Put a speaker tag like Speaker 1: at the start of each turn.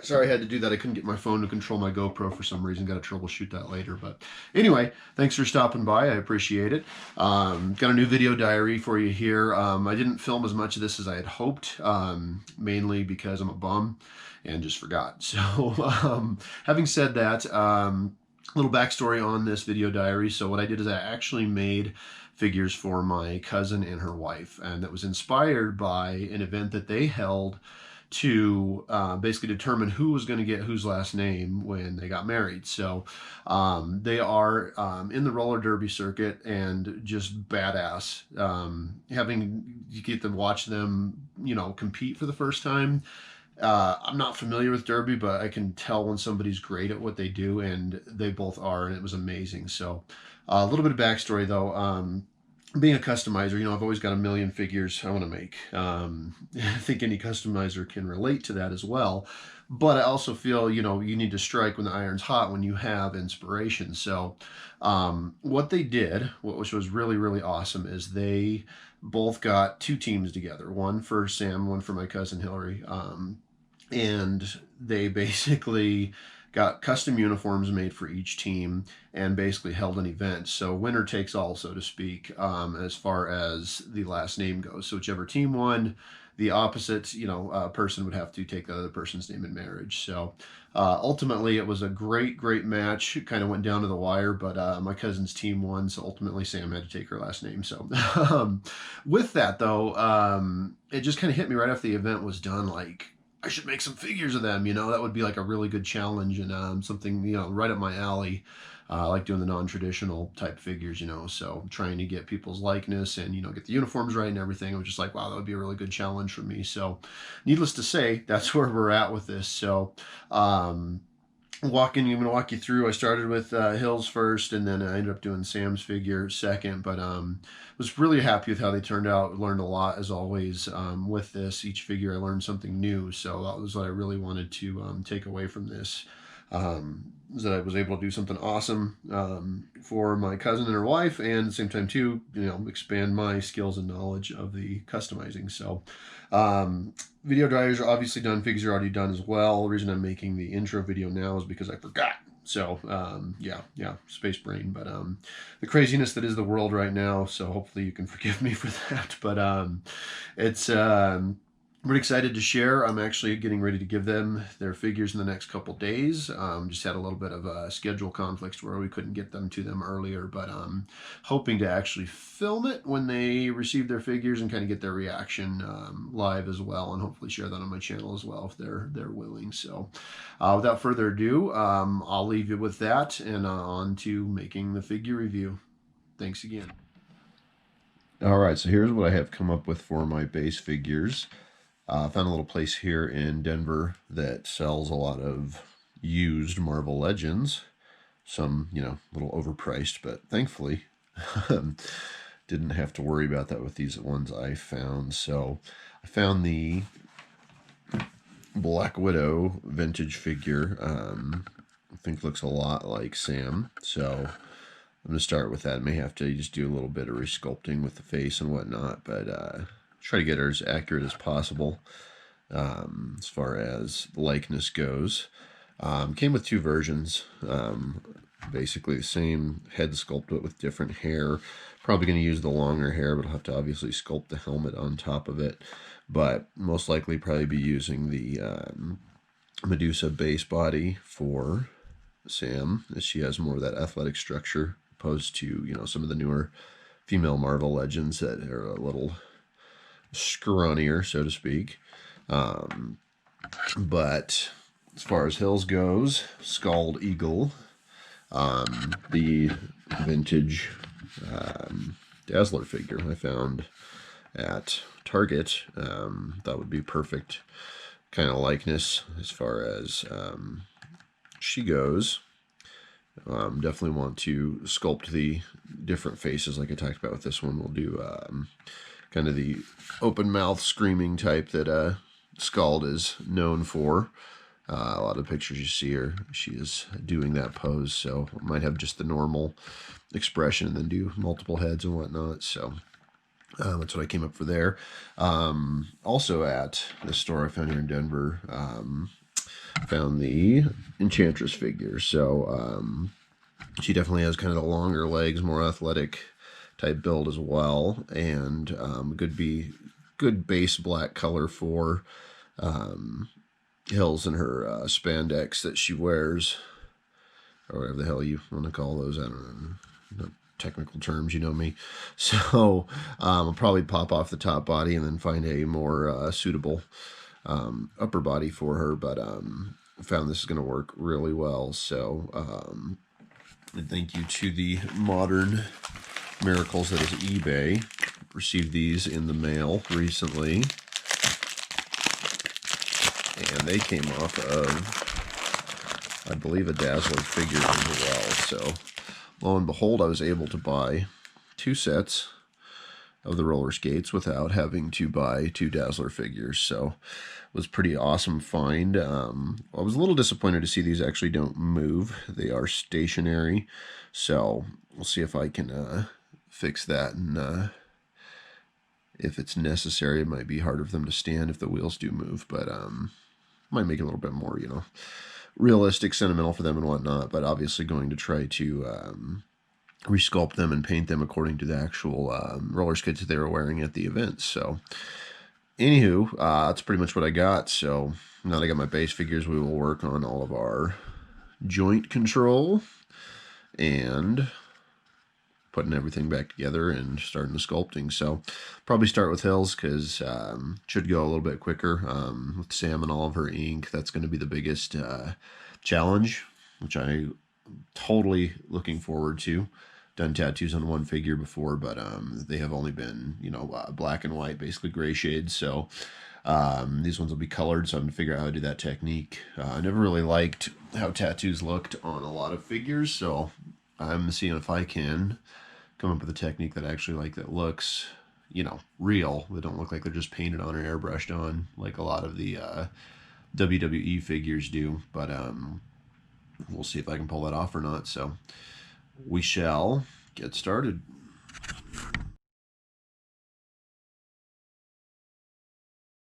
Speaker 1: sorry I had to do that. I couldn't get my phone to control my GoPro for some reason. Got to troubleshoot that later. But anyway, thanks for stopping by. I appreciate it. Got a new video diary for you here. I didn't film as much of this as I had hoped, mainly because I'm a bum and just forgot. So having said that, little backstory on this video diary. So what I did is I actually made figures for my cousin and her wife, and that was inspired by an event that they held to basically determine who was going to get whose last name when they got married. So they are in the roller derby circuit and just badass. You get to watch them, you know, compete for the first time. I'm not familiar with derby, but I can tell when somebody's great at what they do, and they both are, and it was amazing. So a little bit of backstory though. Being a customizer, you know, I've always got a million figures I want to make. I think any customizer can relate to that as well. But I also feel, you know, you need to strike when the iron's hot when you have inspiration. So what they did, which was really, really awesome, is they both got two teams together. One for Sam, one for my cousin Hillary. And they basically got custom uniforms made for each team and basically held an event. So winner takes all, so to speak, as far as the last name goes. So whichever team won, the opposite, you know, person would have to take the other person's name in marriage. So ultimately it was a great, great match. It kind of went down to the wire, but my cousin's team won. So ultimately Sam had to take her last name. So with that though, it just kind of hit me right after the event was done, like, I should make some figures of them, you know. That would be like a really good challenge and something, you know, right up my alley. I like doing the non-traditional type figures, you know, so trying to get people's likeness and, you know, get the uniforms right and everything. I was just like, wow, that would be a really good challenge for me. So needless to say, that's where we're at with this. So I'm going to walk you through. I started with Hills first, and then I ended up doing Sam's figure second, but was really happy with how they turned out. Learned a lot, as always, with this. Each figure I learned something new, so that was what I really wanted to take away from this, is that I was able to do something awesome for my cousin and her wife, and at the same time too, you know, expand my skills and knowledge of the customizing. So video diaries are obviously done, figures are already done as well. The reason I'm making the intro video now is because I forgot. So yeah, space brain, but the craziness that is the world right now, so hopefully you can forgive me for that. But it's really excited to share. I'm actually getting ready to give them their figures in the next couple days. Just had a little bit of a schedule conflicts where we couldn't get them to them earlier, but I'm hoping to actually film it when they receive their figures and kind of get their reaction live as well, and hopefully share that on my channel as well if they're willing. So without further ado, I'll leave you with that and on to making the figure review. Thanks again. All right, so here's what I have come up with for my base figures. I found a little place here in Denver that sells a lot of used Marvel Legends. Some, you know, a little overpriced, but thankfully didn't have to worry about that with these ones I found. So I found the Black Widow vintage figure. I think looks a lot like Sam. So I'm going to start with that. I may have to just do a little bit of resculpting with the face and whatnot, but try to get her as accurate as possible as far as the likeness goes. Came with two versions, basically the same head sculpt but with different hair. Probably going to use the longer hair, but I'll have to obviously sculpt the helmet on top of it. But most likely probably be using the Medusa base body for Sam, as she has more of that athletic structure opposed to, you know, some of the newer female Marvel Legends that are a little scrawnier, so to speak. But as far as Hills goes, Scald Eagle, the vintage Dazzler figure I found at Target. That would be perfect kind of likeness as far as she goes. Definitely want to sculpt the different faces like I talked about with this one. We'll do kind of the open mouth screaming type that Scald is known for. A lot of pictures you see her, she is doing that pose, so I might have just the normal expression and then do multiple heads and whatnot. So that's what I came up for there. Also at the store I found here in Denver, found the Enchantress figure. So she definitely has kind of the longer legs, more athletic type build as well, and good base black color for Hills and her spandex that she wears, or whatever the hell you want to call those. I don't know, technical terms, you know me. So I'll probably pop off the top body and then find a more suitable upper body for her, but I found this is going to work really well. So and thank you to the Modern Miracles that is eBay. Received these in the mail recently, and they came off of, I believe, a Dazzler figure as well. So lo and behold, I was able to buy 2 sets of the roller skates without having to buy 2 Dazzler figures. So it was pretty awesome find. I was a little disappointed to see these actually don't move. They are stationary. So we'll see if I can fix that, and if it's necessary, it might be harder for them to stand if the wheels do move, but might make it a little bit more, realistic, sentimental for them and whatnot. But obviously going to try to resculpt them and paint them according to the actual roller skates that they were wearing at the event. So anywho, that's pretty much what I got. So now that I got my base figures, we will work on all of our joint control and putting everything back together and starting the sculpting. So probably start with Hills because should go a little bit quicker with Sam and all of her ink. That's going to be the biggest challenge, which I'm totally looking forward to. Done tattoos on one figure before, but they have only been, black and white, basically gray shades. So these ones will be colored, so I'm going to figure out how to do that technique. I never really liked how tattoos looked on a lot of figures, so I'm seeing if I can come up with a technique that actually that looks, real. They don't look like they're just painted on or airbrushed on like a lot of the WWE figures do. But we'll see if I can pull that off or not. So we shall get started.